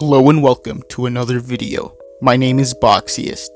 Hello and welcome to another video. My name is Boxiest,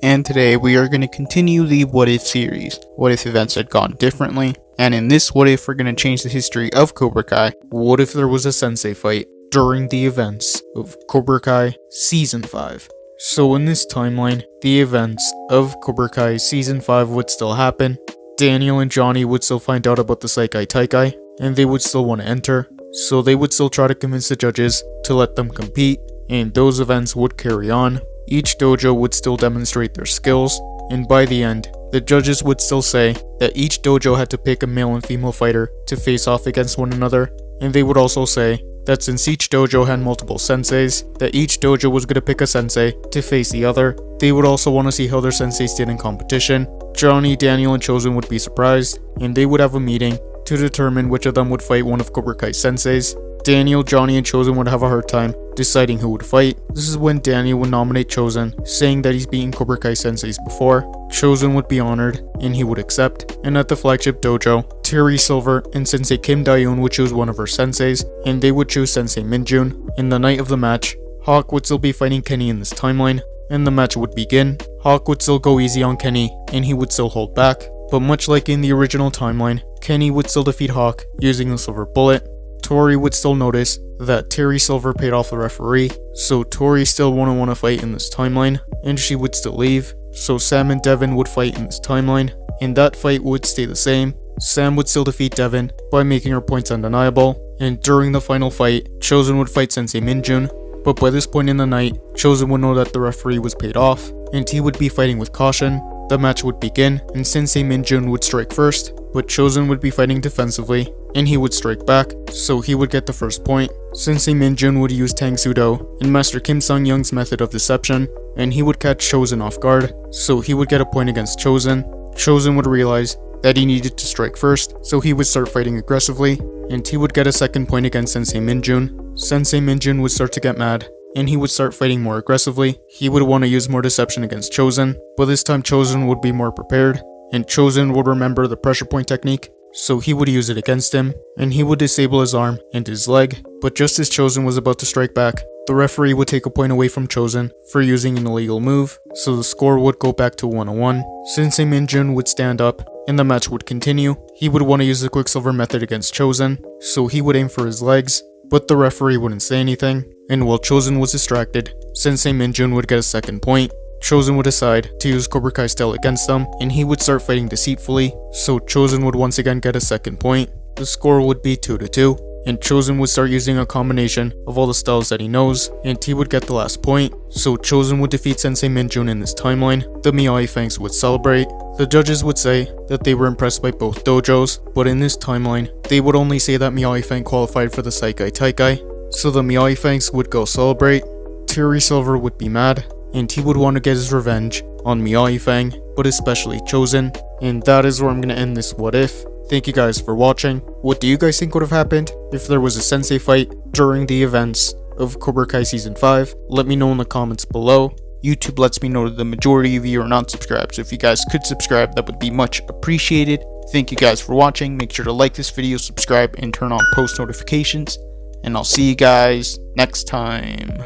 and today we are going to continue the What If series. What if events had gone differently? And in this What If, we're going to change the history of Cobra Kai. What if there was a Sensei fight during the events of Cobra Kai Season 5? So in this timeline, the events of Cobra Kai Season 5 would still happen. Daniel and Johnny would still find out about the Saikai Taikai, and they would still want to enter. So they would still try to convince the judges to let them compete, and those events would carry on. Each dojo would still demonstrate their skills, and by the end, the judges would still say that each dojo had to pick a male and female fighter to face off against one another, and they would also say that since each dojo had multiple senseis, that each dojo was going to pick a sensei to face the other. They would also want to see how their senseis did in competition. Johnny, Daniel, and Chozen would be surprised, and they would have a meeting to determine which of them would fight one of Cobra Kai's senseis. Daniel, Johnny, and Chozen would have a hard time deciding who would fight. This is when Daniel would nominate Chozen, saying that he's beaten Cobra Kai senseis before. Chozen would be honored, and he would accept. And at the flagship dojo, Terry Silver and Sensei Kim Daeun would choose one of her senseis, and they would choose Sensei Minjun. In the night of the match, Hawk would still be fighting Kenny in this timeline, and the match would begin. Hawk would still go easy on Kenny, and he would still hold back. But much like in the original timeline, Kenny would still defeat Hawk using the silver bullet. Tori would still notice that Terry Silver paid off the referee, so Tori still wouldn't want to fight in this timeline, and she would still leave. So Sam and Devin would fight in this timeline, and that fight would stay the same. Sam would still defeat Devin by making her points undeniable, and during the final fight, Chozen would fight Sensei Minjun. But by this point in the night, Chozen would know that the referee was paid off, and he would be fighting with caution. The match would begin, and Sensei Minjun would strike first, but Chozen would be fighting defensively, and he would strike back, so he would get the first point. Sensei Minjun would use Tang Sudo and Master Kim Sung-young's method of deception, and he would catch Chozen off guard, so he would get a point against Chozen. Chozen would realize that he needed to strike first, so he would start fighting aggressively, and he would get a second point against Sensei Minjun. Sensei Minjun would start to get mad, and he would start fighting more aggressively. He would want to use more deception against Chozen, but this time Chozen would be more prepared, and Chozen would remember the pressure point technique, so he would use it against him, and he would disable his arm and his leg. But just as Chozen was about to strike back, the referee would take a point away from Chozen for using an illegal move, so the score would go back to 1-1. Sensei Minjun would stand up, and the match would continue. He would want to use the Quicksilver method against Chozen, so he would aim for his legs, but the referee wouldn't say anything, and while Chozen was distracted, Sensei Minjun would get a second point. Chozen would decide to use Cobra Kai style against them, and he would start fighting deceitfully, so Chozen would once again get a second point. The score would be 2-2, and Chozen would start using a combination of all the styles that he knows, and he would get the last point, so Chozen would defeat Sensei Minjun in this timeline. The Miyagi Fangs would celebrate. The judges would say that they were impressed by both dojos, but in this timeline, they would only say that Miyagi Fang qualified for the Saikai Taikai, so the Miyagi Fangs would go celebrate. Terry Silver would be mad, and he would want to get his revenge on Miyagi Fang, but especially Chozen. And that is where I'm going to end this What If. Thank you guys for watching. What do you guys think would have happened if there was a sensei fight during the events of Cobra Kai Season 5? Let me know in the comments below. YouTube lets me know that the majority of you are not subscribed, so if you guys could subscribe, that would be much appreciated. Thank you guys for watching. Make sure to like this video, subscribe, and turn on post notifications. And I'll see you guys next time.